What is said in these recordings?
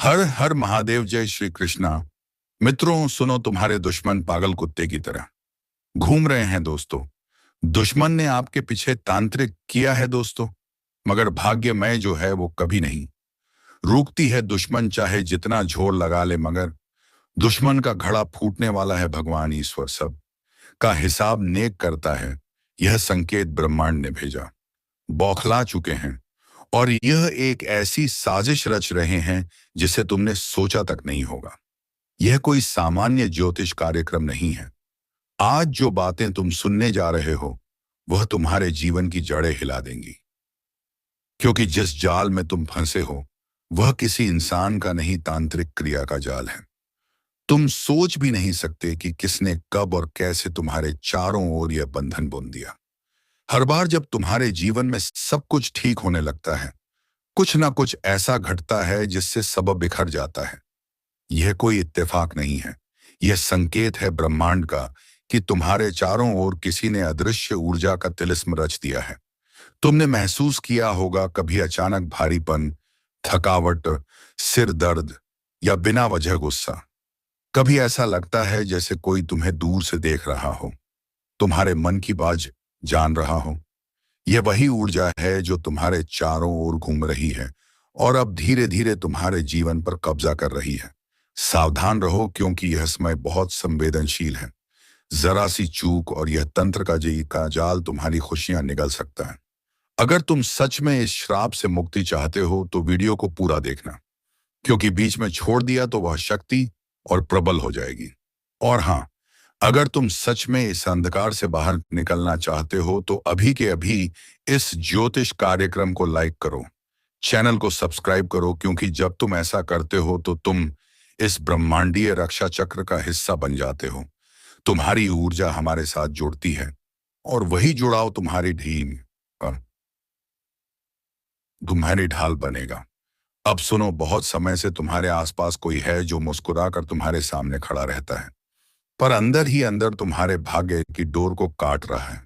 हर हर महादेव, जय श्री कृष्णा। मित्रों सुनो, तुम्हारे दुश्मन पागल कुत्ते की तरह घूम रहे हैं दोस्तों। दुश्मन ने आपके पीछे तांत्रिक किया है दोस्तों, मगर भाग्यमय जो है वो कभी नहीं रुकती है। दुश्मन चाहे जितना जोर लगा ले, मगर दुश्मन का घड़ा फूटने वाला है। भगवान ईश्वर सब का हिसाब नेक करता है। यह संकेत ब्रह्मांड ने भेजा। बौखला चुके हैं और यह एक ऐसी साजिश रच रहे हैं जिसे तुमने सोचा तक नहीं होगा। यह कोई सामान्य ज्योतिष कार्यक्रम नहीं है। आज जो बातें तुम सुनने जा रहे हो वह तुम्हारे जीवन की जड़ें हिला देंगी, क्योंकि जिस जाल में तुम फंसे हो वह किसी इंसान का नहीं, तांत्रिक क्रिया का जाल है। तुम सोच भी नहीं सकते कि किसने कब और कैसे तुम्हारे चारों ओर यह बंधन बुन दिया। हर बार जब तुम्हारे जीवन में सब कुछ ठीक होने लगता है, कुछ ना कुछ ऐसा घटता है जिससे सब बिखर जाता है। यह कोई इत्तेफाक नहीं है, यह संकेत है ब्रह्मांड का कि तुम्हारे चारों ओर किसी ने अदृश्य ऊर्जा का तिलिस्म रच दिया है। तुमने महसूस किया होगा कभी अचानक भारीपन, थकावट, सिर दर्द या बिना वजह गुस्सा। कभी ऐसा लगता है जैसे कोई तुम्हें दूर से देख रहा हो, तुम्हारे मन की बात जान रहा हो। यह वही ऊर्जा है जो तुम्हारे चारों ओर घूम रही है और अब धीरे धीरे तुम्हारे जीवन पर कब्जा कर रही है। सावधान रहो, क्योंकि यह समय बहुत संवेदनशील है। जरा सी चूक और यह तंत्र का जाल तुम्हारी खुशियां निगल सकता है। अगर तुम सच में इस श्राप से मुक्ति चाहते हो तो वीडियो को पूरा देखना, क्योंकि बीच में छोड़ दिया तो वह शक्ति और प्रबल हो जाएगी। और हाँ, अगर तुम सच में इस अंधकार से बाहर निकलना चाहते हो तो अभी के अभी इस ज्योतिष कार्यक्रम को लाइक करो, चैनल को सब्सक्राइब करो, क्योंकि जब तुम ऐसा करते हो तो तुम इस ब्रह्मांडीय रक्षा चक्र का हिस्सा बन जाते हो। तुम्हारी ऊर्जा हमारे साथ जुड़ती है और वही जुड़ाव तुम्हारी ढाल बनेगा। अब सुनो, बहुत समय से तुम्हारे आसपास कोई है जो मुस्कुरा कर तुम्हारे सामने खड़ा रहता है, पर अंदर ही अंदर तुम्हारे भाग्य की डोर को काट रहा है।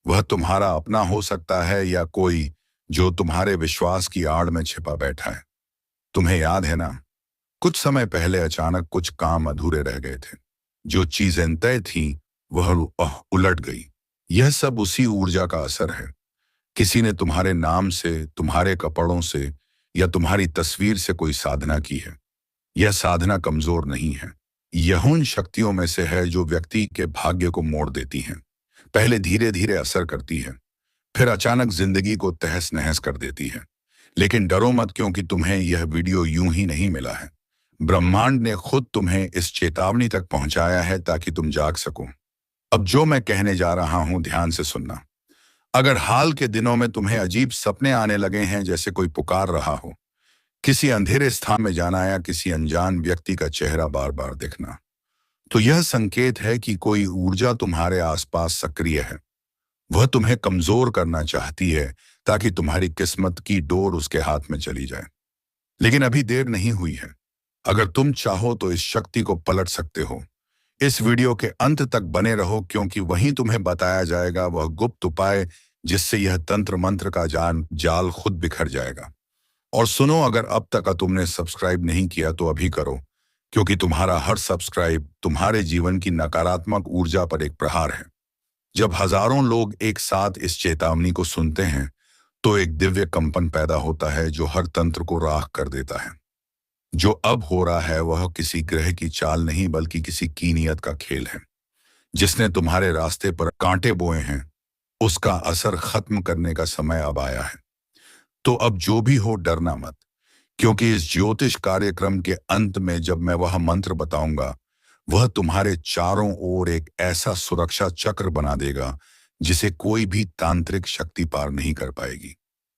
वह तुम्हारा अपना हो सकता है या कोई जो तुम्हारे विश्वास की आड़ में छिपा बैठा है। तुम्हें याद है ना, कुछ समय पहले अचानक कुछ काम अधूरे रह गए थे। जो चीजें तय थी वह उलट गई। यह सब उसी ऊर्जा का असर है। किसी ने तुम्हारे नाम से, तुम्हारे कपड़ों से या तुम्हारी तस्वीर से कोई साधना की है। यह साधना कमजोर नहीं है, यह उन शक्तियों में से है जो व्यक्ति के भाग्य को मोड़ देती हैं। पहले धीरे धीरे असर करती है, फिर अचानक जिंदगी को तहस नहस कर देती है। लेकिन डरो मत, क्योंकि तुम्हें यह वीडियो यूं ही नहीं मिला है। ब्रह्मांड ने खुद तुम्हें इस चेतावनी तक पहुंचाया है ताकि तुम जाग सको। अब जो मैं कहने जा रहा हूं ध्यान से सुनना। अगर हाल के दिनों में तुम्हें अजीब सपने आने लगे हैं, जैसे कोई पुकार रहा हो, किसी अंधेरे स्थान में जाना या किसी अनजान व्यक्ति का चेहरा बार बार दिखना, तो यह संकेत है कि कोई ऊर्जा तुम्हारे आसपास सक्रिय है। वह तुम्हें कमजोर करना चाहती है ताकि तुम्हारी किस्मत की डोर उसके हाथ में चली जाए। लेकिन अभी देर नहीं हुई है। अगर तुम चाहो तो इस शक्ति को पलट सकते हो। इस वीडियो के अंत तक बने रहो, क्योंकि वहीं तुम्हें बताया जाएगा वह गुप्त उपाय जिससे यह तंत्र मंत्र का जाल खुद बिखर जाएगा। और सुनो, अगर अब तक तुमने सब्सक्राइब नहीं किया तो अभी करो, क्योंकि तुम्हारा हर सब्सक्राइब तुम्हारे जीवन की नकारात्मक ऊर्जा पर एक प्रहार है। जब हजारों लोग एक साथ इस चेतावनी को सुनते हैं तो एक दिव्य कंपन पैदा होता है जो हर तंत्र को राख कर देता है। जो अब हो रहा है वह किसी ग्रह की चाल नहीं, बल्कि किसी कीनियत का खेल है। जिसने तुम्हारे रास्ते पर कांटे बोए हैं उसका असर खत्म करने का समय अब आया है। तो अब जो भी हो, डरना मत, क्योंकि इस ज्योतिष कार्यक्रम के अंत में जब मैं वह मंत्र बताऊंगा वह तुम्हारे चारों ओर एक ऐसा सुरक्षा चक्र बना देगा जिसे कोई भी तांत्रिक शक्ति पार नहीं कर पाएगी।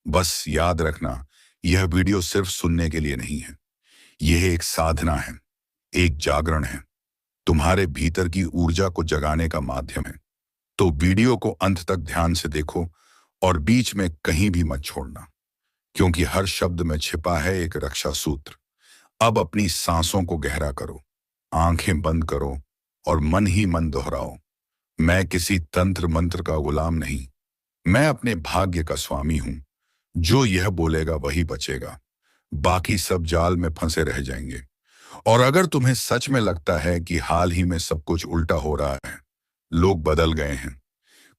बस याद रखना, यह वीडियो सिर्फ सुनने के लिए नहीं है, यह एक साधना है, एक जागरण है, तुम्हारे भीतर की ऊर्जा को जगाने का माध्यम है। तो वीडियो को अंत तक ध्यान से देखो और बीच में कहीं भी मत छोड़ना, क्योंकि हर शब्द में छिपा है एक रक्षा सूत्र। अब अपनी सांसों को गहरा करो, आंखें बंद करो और मन ही मन दोहराओ, मैं किसी तंत्र मंत्र का गुलाम नहीं, मैं अपने भाग्य का स्वामी हूं। जो यह बोलेगा वही बचेगा। बाकी सब जाल में फंसे रह जाएंगे। और अगर तुम्हें सच में लगता है कि हाल ही में सब कुछ उल्टा हो रहा है, लोग बदल गए हैं,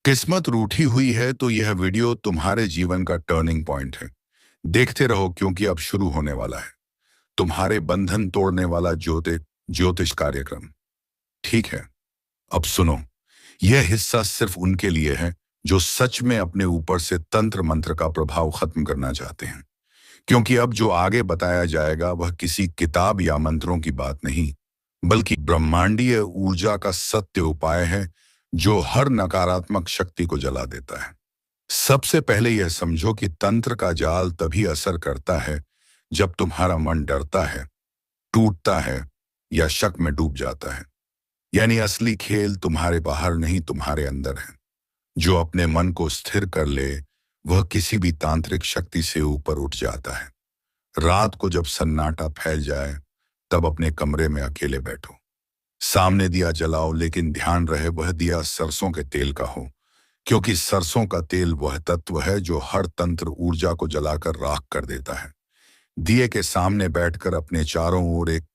किस्मत रूठी हुई है, तो यह वीडियो तुम्हारे जीवन का टर्निंग पॉइंट है। देखते रहो, क्योंकि अब शुरू होने वाला है तुम्हारे बंधन तोड़ने वाला ज्योतिष कार्यक्रम। ठीक है, अब सुनो। यह हिस्सा सिर्फ उनके लिए है जो सच में अपने ऊपर से तंत्र मंत्र का प्रभाव खत्म करना चाहते हैं। क्योंकि अब जो आगे बताया जाएगा वह किसी किताब या मंत्रों की बात नहीं, बल्कि ब्रह्मांडीय ऊर्जा का सत्य उपाय है जो हर नकारात्मक शक्ति को जला देता है। सबसे पहले यह समझो कि तंत्र का जाल तभी असर करता है जब तुम्हारा मन डरता है, टूटता है या शक में डूब जाता है। यानी असली खेल तुम्हारे बाहर नहीं, तुम्हारे अंदर है। जो अपने मन को स्थिर कर ले वह किसी भी तांत्रिक शक्ति से ऊपर उठ जाता है। रात को जब सन्नाटा फैल जाए तब अपने कमरे में अकेले बैठो, सामने दिया जलाओ, लेकिन ध्यान रहे वह दिया सरसों के तेल का हो, क्योंकि सरसों का तेल वह तत्व है जो हर तंत्र ऊर्जा को जलाकर राख कर देता है। दिए के सामने बैठकर अपने चारों ओर एक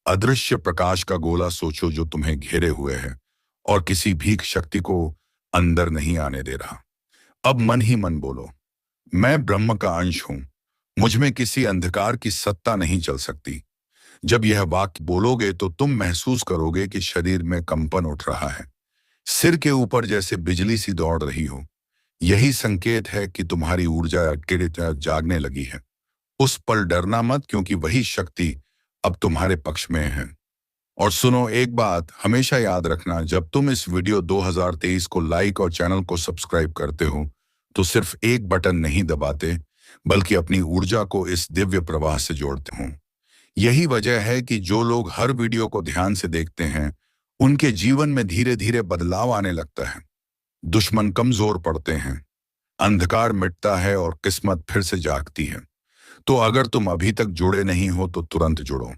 अदृश्य प्रकाश का गोला सोचो जो तुम्हें घेरे हुए है और किसी भीख शक्ति को अंदर नहीं आने दे रहा। अब मन ही मन बोलो, मैं ब्रह्म का अंश हूं, मुझ में किसी अंधकार की सत्ता नहीं चल सकती। जब यह वाक्य बोलोगे तो तुम महसूस करोगे कि शरीर में कंपन उठ रहा है, सिर के ऊपर जैसे बिजली सी दौड़ रही हो। यही संकेत है कि तुम्हारी ऊर्जा जागने लगी है। उस पल डरना मत, क्योंकि वही शक्ति अब तुम्हारे पक्ष में है। और सुनो, एक बात हमेशा याद रखना, जब तुम इस वीडियो 2023 को लाइक और चैनल को सब्सक्राइब करते हो तो सिर्फ एक बटन नहीं दबाते, बल्कि अपनी ऊर्जा को इस दिव्य प्रवाह से जोड़ते हो। यही वजह है कि जो लोग हर वीडियो को ध्यान से देखते हैं उनके जीवन में धीरे धीरे बदलाव आने लगता है। दुश्मन कमजोर पड़ते हैं, अंधकार मिटता है और किस्मत फिर से जागती है। तो अगर तुम अभी तक जुड़े नहीं हो तो तुरंत जुड़ो,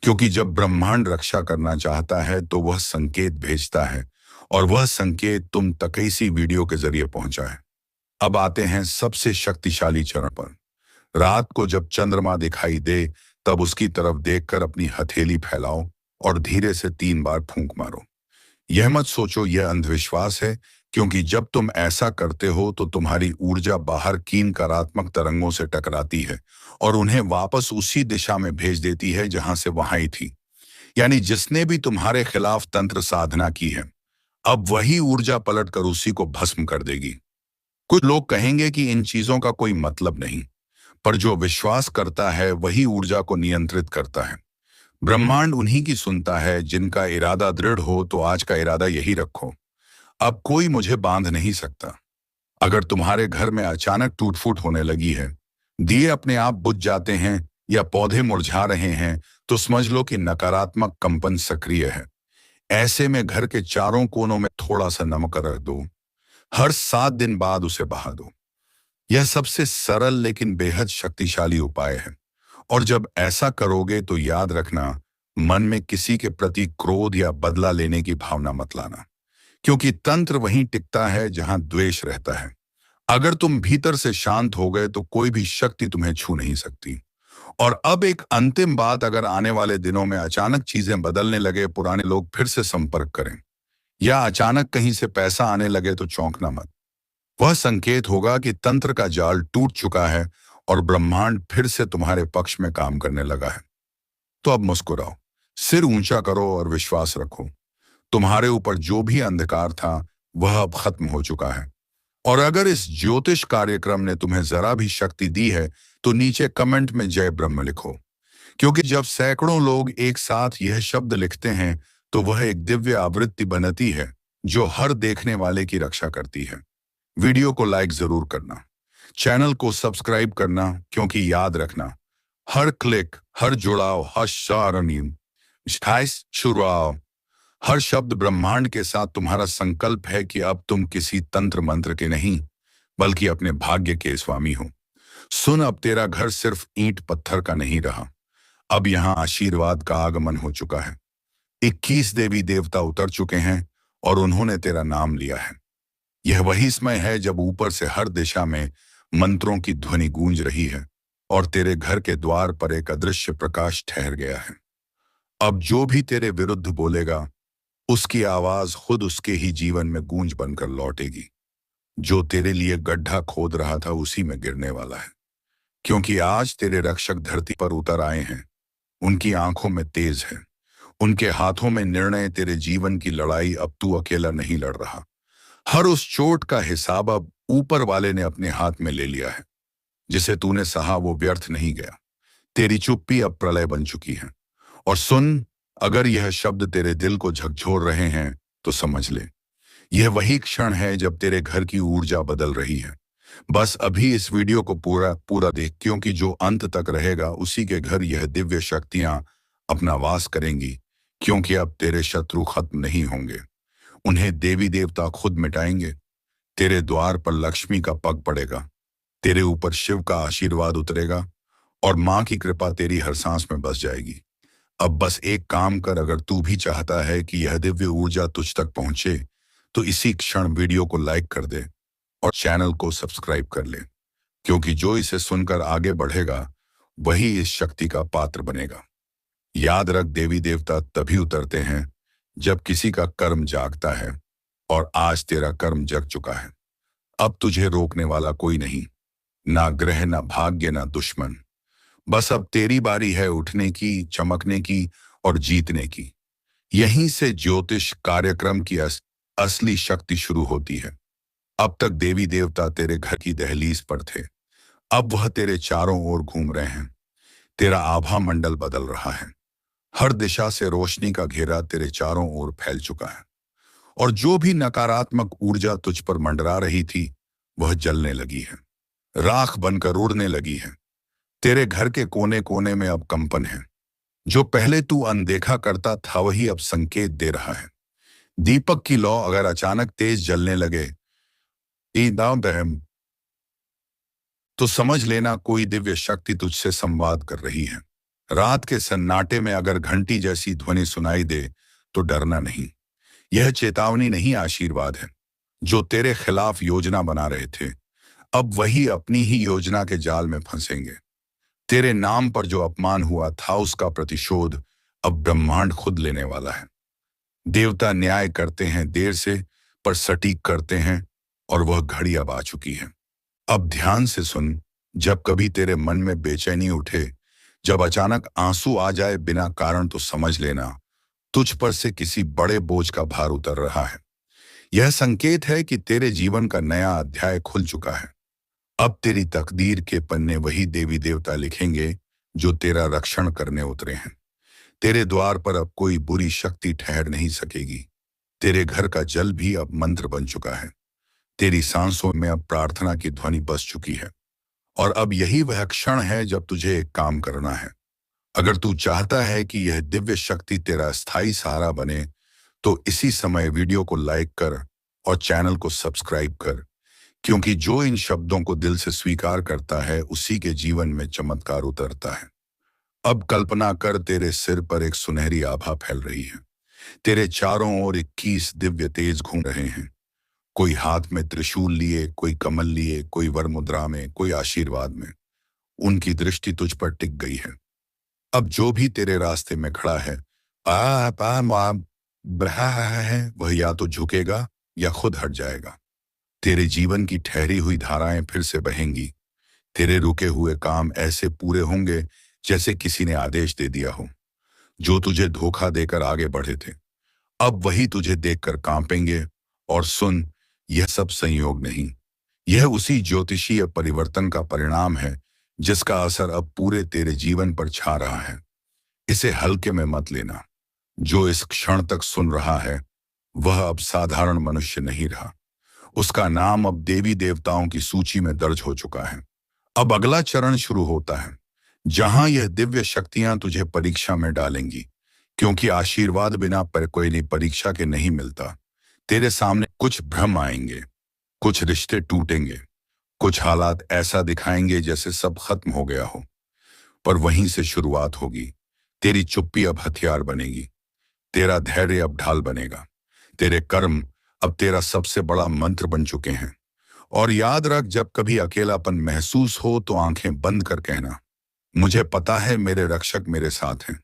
क्योंकि जब ब्रह्मांड रक्षा करना चाहता है तो वह संकेत भेजता है, और वह संकेत तुम तक इसी वीडियो के जरिए पहुंचा है। अब आते हैं सबसे शक्तिशाली चरण पर। रात को जब चंद्रमा दिखाई दे तब उसकी तरफ देखकर अपनी हथेली फैलाओ और धीरे से 3 बार फूंक मारो। यह मत सोचो यह अंधविश्वास है, क्योंकि जब तुम ऐसा करते हो तो तुम्हारी ऊर्जा बाहर की नकारात्मक तरंगों से टकराती है और उन्हें वापस उसी दिशा में भेज देती है जहां से वहां ही थी। यानी जिसने भी तुम्हारे खिलाफ तंत्र साधना की है, अब वही ऊर्जा पलटकर उसी को भस्म कर देगी। कुछ लोग कहेंगे कि इन चीजों का कोई मतलब नहीं, पर जो विश्वास करता है वही ऊर्जा को नियंत्रित करता है। ब्रह्मांड उन्हीं की सुनता है जिनका इरादा दृढ़ हो। तो आज का इरादा यही रखो, अब कोई मुझे बांध नहीं सकता। अगर तुम्हारे घर में अचानक टूट फूट होने लगी है, दिए अपने आप बुझ जाते हैं या पौधे मुरझा रहे हैं, तो समझ लो कि नकारात्मक कंपन सक्रिय है। ऐसे में घर के चारों कोनों में थोड़ा सा नमक रख दो, हर 7 दिन बाद उसे बहा दो। यह सबसे सरल लेकिन बेहद शक्तिशाली उपाय है। और जब ऐसा करोगे तो याद रखना, मन में किसी के प्रति क्रोध या बदला लेने की भावना मत लाना, क्योंकि तंत्र वहीं टिकता है जहां द्वेष रहता है। अगर तुम भीतर से शांत हो गए तो कोई भी शक्ति तुम्हें छू नहीं सकती। और अब एक अंतिम बात, अगर आने वाले दिनों में अचानक चीजें बदलने लगे, पुराने लोग फिर से संपर्क करें या अचानक कहीं से पैसा आने लगे, तो चौंकना मत। वह संकेत होगा कि तंत्र का जाल टूट चुका है और ब्रह्मांड फिर से तुम्हारे पक्ष में काम करने लगा है। तो अब मुस्कुराओ, सिर ऊंचा करो और विश्वास रखो, तुम्हारे ऊपर जो भी अंधकार था वह अब खत्म हो चुका है। और अगर इस ज्योतिष कार्यक्रम ने तुम्हें जरा भी शक्ति दी है तो नीचे कमेंट में जय ब्रह्म लिखो, क्योंकि जब सैकड़ों लोग एक साथ यह शब्द लिखते हैं तो वह एक दिव्य आवृत्ति बनती है जो हर देखने वाले की रक्षा करती है। वीडियो को लाइक जरूर करना, चैनल को सब्सक्राइब करना, क्योंकि याद रखना, हर क्लिक, हर जुड़ाव, हर शारणीम, शुराव, हर शब्द ब्रह्मांड के साथ तुम्हारा संकल्प है कि अब तुम किसी तंत्र मंत्र के नहीं, बल्कि अपने भाग्य के स्वामी हो। सुन, अब तेरा घर सिर्फ ईंट पत्थर का नहीं रहा, अब यहाँ आशीर्वाद का आगमन हो चुका है। 21 देवी देवता उतर चुके हैं और उन्होंने तेरा नाम लिया है। यह वही समय है जब ऊपर से हर दिशा में मंत्रों की ध्वनि गूंज रही है। और तेरे घर के द्वार पर एक अदृश्य प्रकाश ठहर गया है। अब जो भी तेरे विरुद्ध बोलेगा, उसकी आवाज खुद उसके ही जीवन में गूंज बनकर लौटेगी। जो तेरे लिए गड्ढा खोद रहा था उसी में गिरने वाला है, क्योंकि आज तेरे रक्षक धरती पर उतर आए हैं। उनकी आंखों में तेज है, उनके हाथों में निर्णय। तेरे जीवन की लड़ाई अब तू अकेला नहीं लड़ रहा। हर उस चोट का हिसाब अब ऊपर वाले ने अपने हाथ में ले लिया है। जिसे तूने सहा वो व्यर्थ नहीं गया। तेरी चुप्पी अब प्रलय बन चुकी है। और सुन, अगर यह शब्द तेरे दिल को झकझोर रहे हैं तो समझ ले, यह वही क्षण है जब तेरे घर की ऊर्जा बदल रही है। बस अभी इस वीडियो को पूरा पूरा देख, क्योंकि जो अंत तक रहेगा उसी के घर यह दिव्य शक्तियां अपना वास करेंगी। क्योंकि अब तेरे शत्रु खत्म नहीं होंगे, उन्हें देवी देवता खुद मिटाएंगे। तेरे द्वार पर लक्ष्मी का पग पड़ेगा, तेरे ऊपर शिव का आशीर्वाद उतरेगा और माँ की कृपा तेरी हर सांस में बस जाएगी। अब बस एक काम कर, अगर तू भी चाहता है कि यह दिव्य ऊर्जा तुझ तक पहुंचे तो इसी क्षण वीडियो को लाइक कर दे और चैनल को सब्सक्राइब कर ले, क्योंकि जो इसे सुनकर आगे बढ़ेगा वही इस शक्ति का पात्र बनेगा। याद रख, देवी देवता तभी उतरते हैं जब किसी का कर्म जागता है, और आज तेरा कर्म जग चुका है। अब तुझे रोकने वाला कोई नहीं, ना ग्रह, ना भाग्य, ना दुश्मन। बस अब तेरी बारी है उठने की, चमकने की और जीतने की। यहीं से ज्योतिष कार्यक्रम की असली शक्ति शुरू होती है। अब तक देवी देवता तेरे घर की दहलीज पर थे, अब वह तेरे चारों ओर घूम रहे हैं। तेरा आभा मंडल बदल रहा है, हर दिशा से रोशनी का घेरा तेरे चारों ओर फैल चुका है। और जो भी नकारात्मक ऊर्जा तुझ पर मंडरा रही थी वह जलने लगी है, राख बनकर उड़ने लगी है। तेरे घर के कोने कोने में अब कंपन है। जो पहले तू अनदेखा करता था वही अब संकेत दे रहा है। दीपक की लौ अगर अचानक तेज जलने लगे तो समझ लेना कोई दिव्य शक्ति तुझसे संवाद कर रही है। रात के सन्नाटे में अगर घंटी जैसी ध्वनि सुनाई दे तो डरना नहीं, यह चेतावनी नहीं, आशीर्वाद है। जो तेरे खिलाफ योजना बना रहे थे अब वही अपनी ही योजना के जाल में फंसेंगे। तेरे नाम पर जो अपमान हुआ था उसका प्रतिशोध अब ब्रह्मांड खुद लेने वाला है। देवता न्याय करते हैं देर से, पर सटीक करते हैं, और वह घड़ी अब आ चुकी है। अब ध्यान से सुन, जब कभी तेरे मन में बेचैनी उठे, जब अचानक आंसू आ जाए बिना कारण, तो समझ लेना तुझ पर से किसी बड़े बोझ का भार उतर रहा है। यह संकेत है कि तेरे जीवन का नया अध्याय खुल चुका है। अब तेरी तकदीर के पन्ने वही देवी देवता लिखेंगे जो तेरा रक्षण करने उतरे हैं। तेरे द्वार पर अब कोई बुरी शक्ति ठहर नहीं सकेगी। तेरे घर का जल भी अब मंत्र बन चुका है। तेरी सांसों में अब प्रार्थना की ध्वनि बस चुकी है। और अब यही वह क्षण है जब तुझे एक काम करना है। अगर तू चाहता है कि यह दिव्य शक्ति तेरा स्थायी सहारा बने तो इसी समय वीडियो को लाइक कर और चैनल को सब्सक्राइब कर, क्योंकि जो इन शब्दों को दिल से स्वीकार करता है उसी के जीवन में चमत्कार उतरता है। अब कल्पना कर, तेरे सिर पर एक सुनहरी आभा फैल रही है। तेरे चारों ओर 21 दिव्य तेज घूम रहे हैं। कोई हाथ में त्रिशूल लिए, कोई कमल लिए, कोई वर मुद्रा में, कोई आशीर्वाद में। उनकी दृष्टि तुझ पर टिक गई है। अब जो भी तेरे रास्ते में खड़ा है वह या तो झुकेगा या खुद हट जाएगा। तेरे जीवन की ठहरी हुई धाराएं फिर से बहेंगी। तेरे रुके हुए काम ऐसे पूरे होंगे जैसे किसी ने आदेश दे दिया हो। जो तुझे धोखा देकर आगे बढ़े थे अब वही तुझे देखकर कांपेंगे। और सुन, यह सब संयोग नहीं, यह उसी ज्योतिषीय परिवर्तन का परिणाम है जिसका असर अब पूरे तेरे जीवन पर छा रहा है। इसे हल्के में मत लेना। जो इस क्षण तक सुन रहा है वह अब साधारण मनुष्य नहीं रहा, उसका नाम अब देवी देवताओं की सूची में दर्ज हो चुका है। अब अगला चरण शुरू होता है, जहां यह दिव्य शक्तियां तुझे परीक्षा में डालेंगी, क्योंकि आशीर्वाद बिना पर कोई नहीं परीक्षा के नहीं मिलता। तेरे सामने कुछ भ्रम आएंगे, कुछ रिश्ते टूटेंगे, कुछ हालात ऐसा दिखाएंगे जैसे सब खत्म हो गया हो, पर वहीं से शुरुआत होगी। तेरी चुप्पी अब हथियार बनेगी, तेरा धैर्य अब ढाल बनेगा। तेरे कर्म अब तेरा सबसे बड़ा मंत्र बन चुके हैं। और याद रख, जब कभी अकेलापन महसूस हो तो आंखें बंद कर कहना, मुझे पता है मेरे रक्षक मेरे साथ हैं।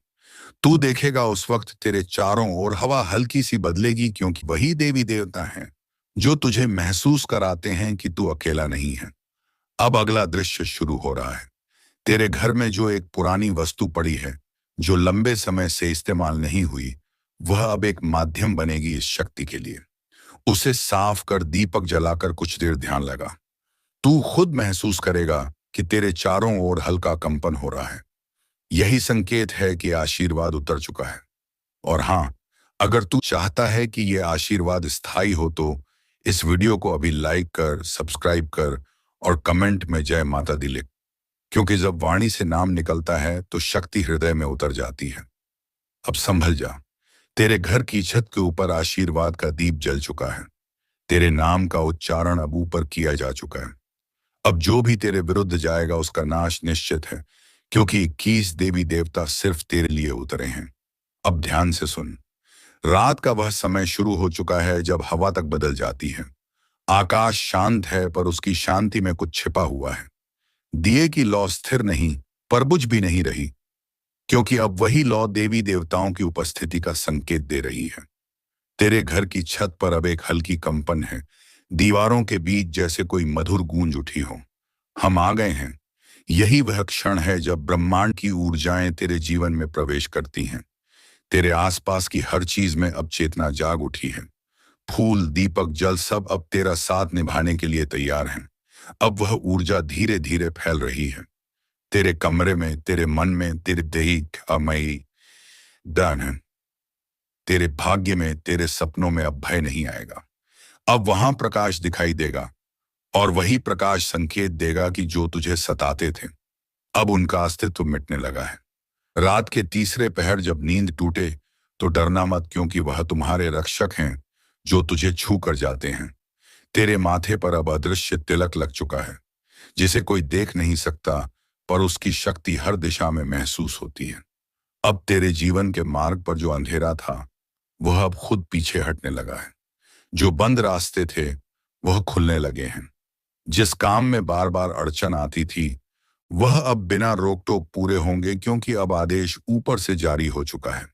तू देखेगा उस वक्त तेरे चारों ओर हवा हल्की सी बदलेगी, क्योंकि वही देवी देवता हैं जो तुझे महसूस कराते हैं कि तू अकेला नहीं है। अब अगला दृश्य शुरू हो रहा है। तेरे घर में जो एक पुरानी वस्तु पड़ी है, जो लंबे समय से इस्तेमाल नहीं हुई, वह अब एक माध्यम बनेगी इस शक्ति के लिए। उसे साफ कर दीपक जलाकर कुछ देर ध्यान लगा। तू खुद महसूस करेगा कि तेरे चारों ओर हल्का कंपन हो रहा है। यही संकेत है कि आशीर्वाद उतर चुका है। और हाँ, अगर तू चाहता है कि यह आशीर्वाद स्थायी हो तो इस वीडियो को अभी लाइक कर, सब्सक्राइब कर और कमेंट में जय माता दी लिख, क्योंकि जब वाणी से नाम निकलता है तो शक्ति हृदय में उतर जाती है। अब संभल जा, तेरे घर की छत के ऊपर आशीर्वाद का दीप जल चुका है। तेरे नाम का उच्चारण अब ऊपर किया जा चुका है। अब जो भी तेरे विरुद्ध जाएगा उसका नाश निश्चित है, क्योंकि 21 देवी देवता सिर्फ तेरे लिए उतरे हैं। अब ध्यान से सुन। रात का वह समय शुरू हो चुका है जब हवा तक बदल जाती है। आकाश शांत है, पर उसकी शांति में कुछ छिपा हुआ है। दिए की लौ स्थिर नहीं, पर बुझ भी नहीं रही, क्योंकि अब वही लौ देवी देवताओं की उपस्थिति का संकेत दे रही है। तेरे घर की छत पर अब एक हल्की कंपन है। दीवारों के बीच जैसे कोई मधुर गूंज उठी हो। हम आ गए हैं। यही वह क्षण है जब ब्रह्मांड की ऊर्जाएं तेरे जीवन में प्रवेश करती हैं। तेरे आसपास की हर चीज में अब चेतना जाग उठी है। फूल, दीपक, जल सब अब तेरा साथ निभाने के लिए तैयार हैं। अब वह ऊर्जा धीरे धीरे फैल रही है। तेरे कमरे में, तेरे मन में, तेरे दैहिक अमयी दान है। तेरे भाग्य में, तेरे सपनों में अब भय नहीं आएगा। अब वहां प्रकाश दिखाई देगा, और वही प्रकाश संकेत देगा कि जो तुझे सताते थे अब उनका अस्तित्व मिटने लगा है। रात के तीसरे पहर जब नींद टूटे तो डरना मत, क्योंकि वह तुम्हारे रक्षक हैं जो तुझे छू कर जाते हैं। तेरे माथे पर अब अदृश्य तिलक लग चुका है, जिसे कोई देख नहीं सकता, पर उसकी शक्ति हर दिशा में महसूस होती है। अब तेरे जीवन के मार्ग पर जो अंधेरा था वह अब खुद पीछे हटने लगा है। जो बंद रास्ते थे वह खुलने लगे हैं। जिस काम में बार बार अड़चन आती थी वह अब बिना रोक टोक पूरे होंगे, क्योंकि अब आदेश ऊपर से जारी हो चुका है।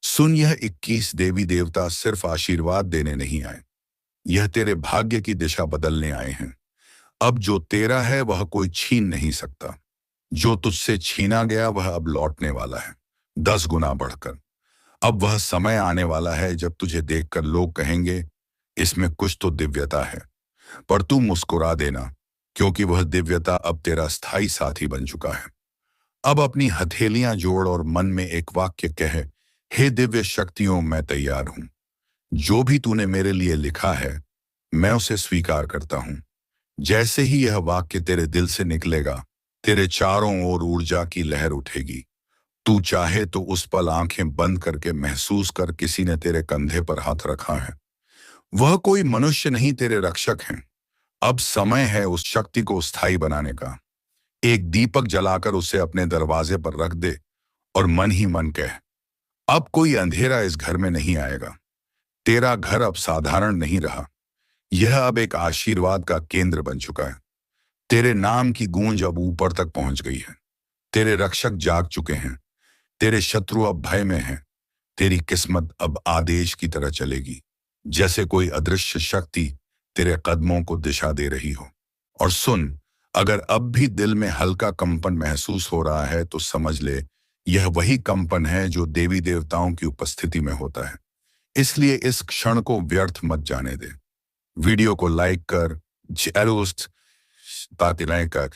सुन, यह 21 देवी देवता सिर्फ आशीर्वाद देने नहीं आए, यह तेरे भाग्य की दिशा बदलने आए हैं। अब जो तेरा है वह कोई छीन नहीं सकता। जो तुझसे छीना गया वह अब लौटने वाला है, 10 गुना बढ़कर। अब वह समय आने वाला है जब तुझे देखकर लोग कहेंगे, इसमें कुछ तो दिव्यता है। पर तू मुस्कुरा देना, क्योंकि वह दिव्यता अब तेरा स्थायी साथी बन चुका है। अब अपनी हथेलियां जोड़ और मन में एक वाक्य कह, हे दिव्य शक्तियों, मैं तैयार हूं। जो भी तूने मेरे लिए लिखा है मैं उसे स्वीकार करता हूं। जैसे ही यह वाक्य तेरे दिल से निकलेगा, तेरे चारों ओर ऊर्जा की लहर उठेगी। तू चाहे तो उस पल आंखें बंद करके महसूस कर, किसी ने तेरे कंधे पर हाथ रखा है। वह कोई मनुष्य नहीं, तेरे रक्षक हैं। अब समय है उस शक्ति को स्थायी बनाने का। एक दीपक जलाकर उसे अपने दरवाजे पर रख दे और मन ही मन कह, अब कोई अंधेरा इस घर में नहीं आएगा। तेरा घर अब साधारण नहीं रहा, यह अब एक आशीर्वाद का केंद्र बन चुका है। तेरे नाम की गूंज अब ऊपर तक पहुंच गई है। तेरे रक्षक जाग चुके हैं। तेरे शत्रु अब भय में हैं। तेरी किस्मत अब आदेश की तरह चलेगी, जैसे कोई अदृश्य शक्ति तेरे कदमों को दिशा दे रही हो। और सुन, अगर अब भी दिल में हल्का कंपन महसूस हो रहा है तो समझ ले, यह वही कंपन है जो देवी देवताओं की उपस्थिति में होता है। इसलिए इस क्षण को व्यर्थ मत जाने दे। वीडियो को लाइक कर, कर,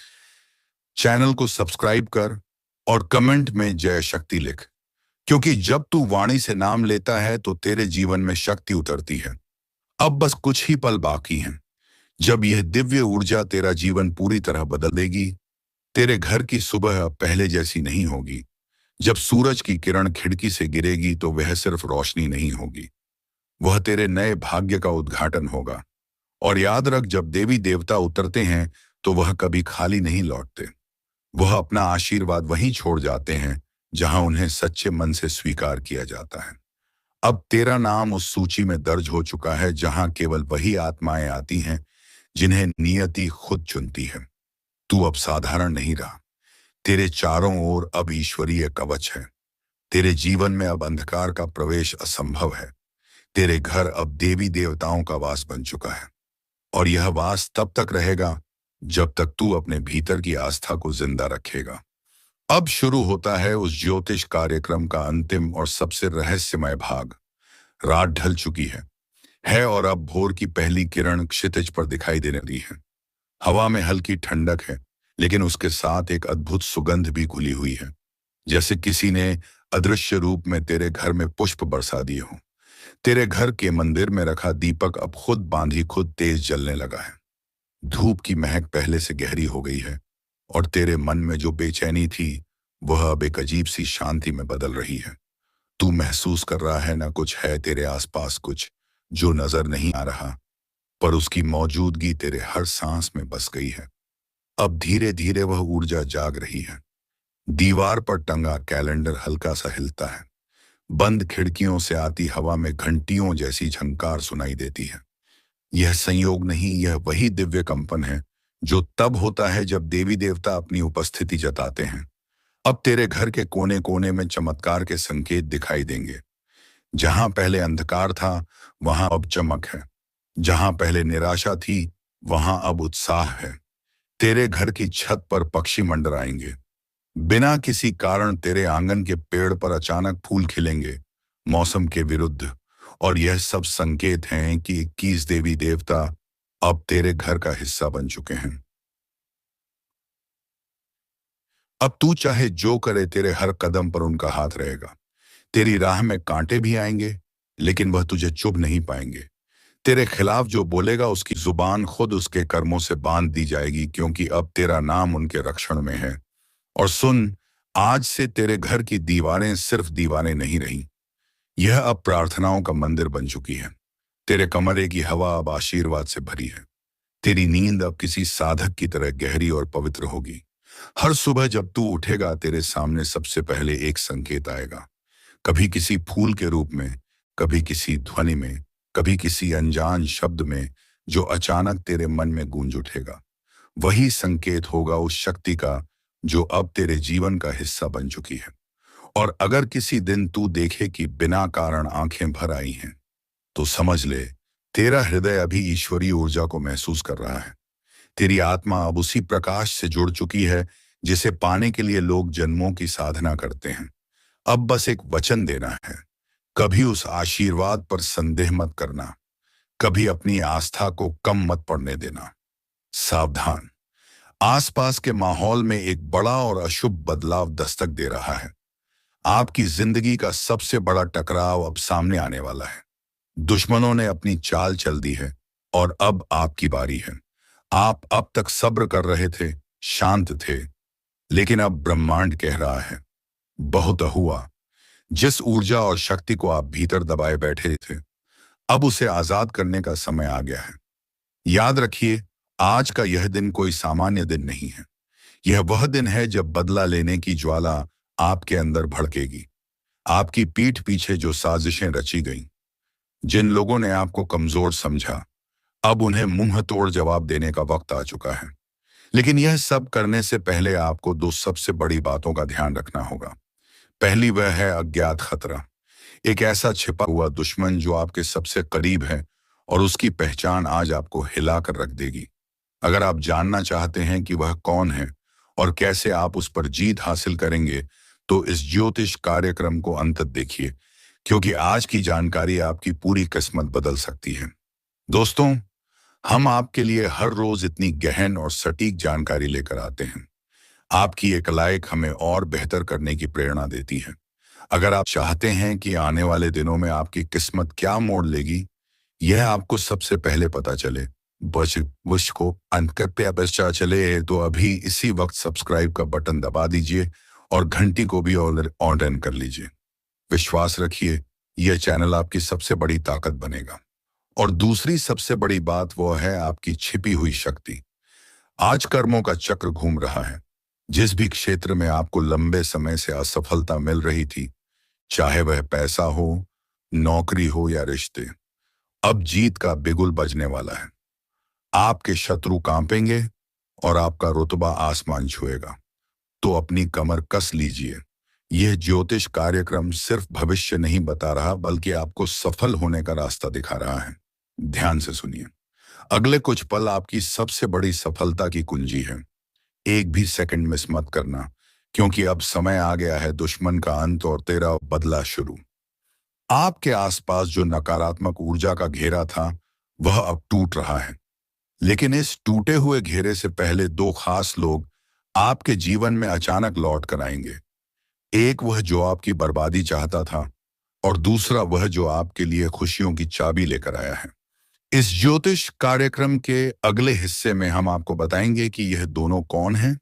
चैनल को सब्सक्राइब कर और कमेंट में जय शक्ति लिख, क्योंकि जब तू वाणी से नाम लेता है तो तेरे जीवन में शक्ति उतरती है। अब बस कुछ ही पल बाकी हैं जब यह दिव्य ऊर्जा तेरा जीवन पूरी तरह बदल देगी। तेरे घर की सुबह अब पहले जैसी नहीं होगी। जब सूरज की किरण खिड़की से गिरेगी तो वह सिर्फ रोशनी नहीं होगी, वह तेरे नए भाग्य का उद्घाटन होगा। और याद रख, जब देवी देवता उतरते हैं तो वह कभी खाली नहीं लौटते। वह अपना आशीर्वाद वहीं छोड़ जाते हैं जहां उन्हें सच्चे मन से स्वीकार किया जाता है। अब तेरा नाम उस सूची में दर्ज हो चुका है जहां केवल वही आत्माएं आती हैं जिन्हें नियति खुद चुनती है। तू अब साधारण नहीं रहा। तेरे चारों ओर अब ईश्वरीय कवच है। तेरे जीवन में अब अंधकार का प्रवेश असंभव है। तेरे घर अब देवी देवताओं का वास बन चुका है, और यह वास तब तक रहेगा जब तक तू अपने भीतर की आस्था को जिंदा रखेगा। अब शुरू होता है उस ज्योतिष कार्यक्रम का अंतिम और सबसे रहस्यमय भाग। रात ढल चुकी है और अब भोर की पहली किरण क्षितिज पर दिखाई देने लगी है। हवा में हल्की ठंडक है, लेकिन उसके साथ एक अद्भुत सुगंध भी घुली हुई है, जैसे किसी ने अदृश्य रूप में तेरे घर में पुष्प बरसा दिए हों। तेरे घर के मंदिर में रखा दीपक अब खुद बांधी खुद तेज जलने लगा है। धूप की महक पहले से गहरी हो गई है, और तेरे मन में जो बेचैनी थी वह अब एक अजीब सी शांति में बदल रही है। तू महसूस कर रहा है ना, कुछ है तेरे आसपास, कुछ जो नजर नहीं आ रहा, पर उसकी मौजूदगी तेरे हर सांस में बस गई है। अब धीरे धीरे वह ऊर्जा जाग रही है। दीवार पर टंगा कैलेंडर हल्का सा हिलता है। बंद खिड़कियों से आती हवा में घंटियों जैसी झंकार सुनाई देती है। यह संयोग नहीं, यह वही दिव्य कंपन है जो तब होता है जब देवी देवता अपनी उपस्थिति जताते हैं। अब तेरे घर के कोने कोने में चमत्कार के संकेत दिखाई देंगे। जहां पहले अंधकार था वहां अब चमक है। जहां पहले निराशा थी वहां अब उत्साह है। तेरे घर की छत पर पक्षी मंडराएंगे। बिना किसी कारण तेरे आंगन के पेड़ पर अचानक फूल खिलेंगे, मौसम के विरुद्ध। और यह सब संकेत हैं कि 21 देवी देवता अब तेरे घर का हिस्सा बन चुके हैं। अब तू चाहे जो करे, तेरे हर कदम पर उनका हाथ रहेगा। तेरी राह में कांटे भी आएंगे, लेकिन वह तुझे चुभ नहीं पाएंगे। तेरे खिलाफ जो बोलेगा उसकी जुबान खुद उसके कर्मों से बांध दी जाएगी, क्योंकि अब तेरा नाम उनके रक्षण में है। और सुन, आज से तेरे घर की दीवारें सिर्फ दीवारें नहीं रही, यह अब प्रार्थनाओं का मंदिर बन चुकी है। तेरे कमरे की हवा अब आशीर्वाद से भरी है। तेरी नींद अब किसी साधक की तरह गहरी और पवित्र होगी। हर सुबह जब तू उठेगा, तेरे सामने सबसे पहले एक संकेत आएगा, कभी किसी फूल के रूप में, कभी किसी ध्वनि में, कभी किसी अनजान शब्द में जो अचानक तेरे मन में गूंज उठेगा। वही संकेत होगा उस शक्ति का जो अब तेरे जीवन का हिस्सा बन चुकी है। और अगर किसी दिन तू देखे कि बिना कारण आंखें भर आई हैं, तो समझ ले तेरा हृदय अभी ईश्वरीय ऊर्जा को महसूस कर रहा है। तेरी आत्मा अब उसी प्रकाश से जुड़ चुकी है जिसे पाने के लिए लोग जन्मों की साधना करते हैं। अब बस एक वचन देना है, कभी उस आशीर्वाद पर संदेह मत करना, कभी अपनी आस्था को कम मत पड़ने देना। सावधान, आसपास के माहौल में एक बड़ा और अशुभ बदलाव दस्तक दे रहा है। आपकी जिंदगी का सबसे बड़ा टकराव अब सामने आने वाला है। दुश्मनों ने अपनी चाल चल दी है, और अब आपकी बारी है। आप अब तक सब्र कर रहे थे, शांत थे, लेकिन अब ब्रह्मांड कह रहा है, बहुत हुआ। जिस ऊर्जा और शक्ति को आप भीतर दबाए बैठे थे, अब उसे आजाद करने का समय आ गया है। याद रखिए, आज का यह दिन कोई सामान्य दिन नहीं है। यह वह दिन है जब बदला लेने की ज्वाला आपके अंदर भड़केगी। आपकी पीठ पीछे जो साजिशें रची गईं, जिन लोगों ने आपको कमजोर समझा, अब उन्हें मुंह तोड़ जवाब देने का वक्त आ चुका है। लेकिन यह सब करने से पहले आपको दो सबसे बड़ी बातों का ध्यान रखना होगा। पहली वह है अज्ञात खतरा, एक ऐसा छिपा हुआ दुश्मन जो आपके सबसे करीब है और उसकी पहचान आज आपको हिला कर रख देगी। अगर आप जानना चाहते हैं कि वह कौन है और कैसे आप उस पर जीत हासिल करेंगे, तो इस ज्योतिष कार्यक्रम को अंत तक देखिए, क्योंकि आज की जानकारी आपकी पूरी किस्मत बदल सकती है। दोस्तों, हम आपके लिए हर रोज इतनी गहन और सटीक जानकारी लेकर आते हैं। आपकी एक लाइक हमें और बेहतर करने की प्रेरणा देती है। अगर आप चाहते हैं कि आने वाले दिनों में आपकी किस्मत क्या मोड़ लेगी, यह आपको सबसे पहले पता चले, बस को अंत कर पे बचा चले, तो अभी इसी वक्त सब्सक्राइब का बटन दबा दीजिए और घंटी को भी ऑन कर लीजिए। विश्वास रखिए, यह चैनल आपकी सबसे बड़ी ताकत बनेगा। और दूसरी सबसे बड़ी बात वो है आपकी छिपी हुई शक्ति। आज कर्मों का चक्र घूम रहा है। जिस भी क्षेत्र में आपको लंबे समय से असफलता मिल रही थी, चाहे वह पैसा हो, नौकरी हो या रिश्ते, अब जीत का बिगुल बजने वाला है। आपके शत्रु कांपेंगे और आपका रुतबा आसमान छुएगा। तो अपनी कमर कस लीजिए। यह ज्योतिष कार्यक्रम सिर्फ भविष्य नहीं बता रहा, बल्कि आपको सफल होने का रास्ता दिखा रहा है। ध्यान से सुनिए। अगले कुछ पल आपकी सबसे बड़ी सफलता की कुंजी है। एक भी सेकंड मिस मत करना, क्योंकि अब समय आ गया है दुश्मन का अंत और तेरा बदला शुरू। आपके आसपास जो नकारात्मक ऊर्जा का घेरा था, वह अब टूट रहा है। लेकिन इस टूटे हुए घेरे से पहले दो खास लोग आपके जीवन में अचानक लौट कर आएंगे। एक वह जो आपकी बर्बादी चाहता था, और दूसरा वह जो आपके लिए खुशियों की चाबी लेकर आया है। इस ज्योतिष कार्यक्रम के अगले हिस्से में हम आपको बताएंगे कि यह दोनों कौन हैं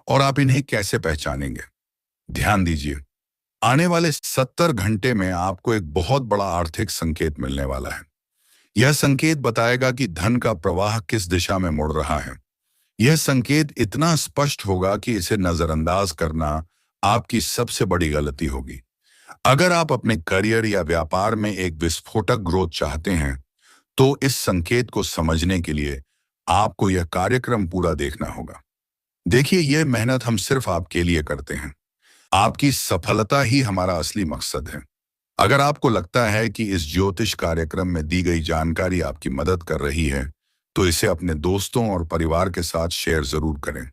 और आप इन्हें कैसे पहचानेंगे। ध्यान दीजिए। आने वाले 70 घंटे में आपको एक बहुत बड़ा आर्थिक संकेत मिलने वाला है। यह संकेत बताएगा कि धन का प्रवाह किस दिशा में मुड़ रहा है। यह संकेत इतना स्पष्ट होगा कि इसे नजरअंदाज करना आपकी सबसे बड़ी गलती होगी। अगर आप अपने करियर या व्यापार में एक विस्फोटक ग्रोथ चाहते हैं, तो इस संकेत को समझने के लिए आपको यह कार्यक्रम पूरा देखना होगा। देखिए, यह मेहनत हम सिर्फ आपके लिए करते हैं। आपकी सफलता ही हमारा असली मकसद है। अगर आपको लगता है कि इस ज्योतिष कार्यक्रम में दी गई जानकारी आपकी मदद कर रही है, तो इसे अपने दोस्तों और परिवार के साथ शेयर जरूर करें।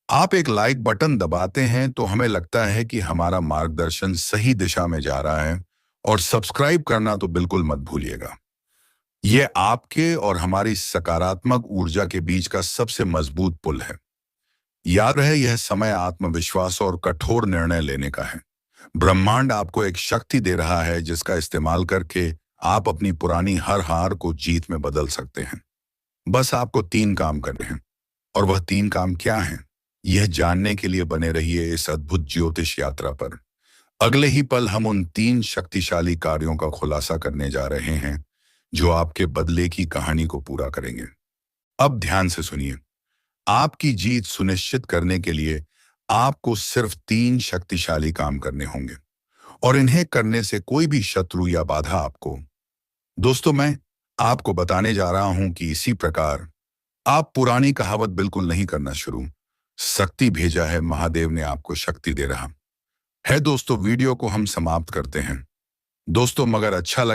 आप एक लाइक बटन दबाते हैं तो हमें लगता है कि हमारा मार्गदर्शन सही दिशा में जा रहा है, और सब्सक्राइब करना तो बिल्कुल मत भूलिएगा। यह आपके और हमारी सकारात्मक ऊर्जा के बीच का सबसे मजबूत पुल है। याद रहे, यह समय आत्मविश्वास और कठोर निर्णय लेने का है। ब्रह्मांड आपको एक शक्ति दे रहा है जिसका इस्तेमाल करके आप अपनी पुरानी हर हार को जीत में बदल सकते हैं। बस आपको 3 काम करने हैं। और वह 3 काम क्या हैं? यह जानने के लिए बने रहिए इस अद्भुत ज्योतिष यात्रा पर। अगले ही पल हम उन 3 शक्तिशाली कार्यों का खुलासा करने जा रहे हैं जो आपके बदले की कहानी को पूरा करेंगे। अब ध्यान से सुनिए। आपकी जीत सुनिश्चित करने के लिए आपको सिर्फ 3 शक्तिशाली काम करने होंगे, और इन्हें करने से कोई भी शत्रु या बाधा आपको। दोस्तों, मैं आपको बताने जा रहा हूं कि इसी प्रकार आप पुरानी कहावत बिल्कुल नहीं करना शुरू। शक्ति भेजा है, महादेव ने आपको शक्ति दे रहा है। दोस्तों, वीडियो को हम समाप्त करते हैं। दोस्तों, मगर अच्छा लगे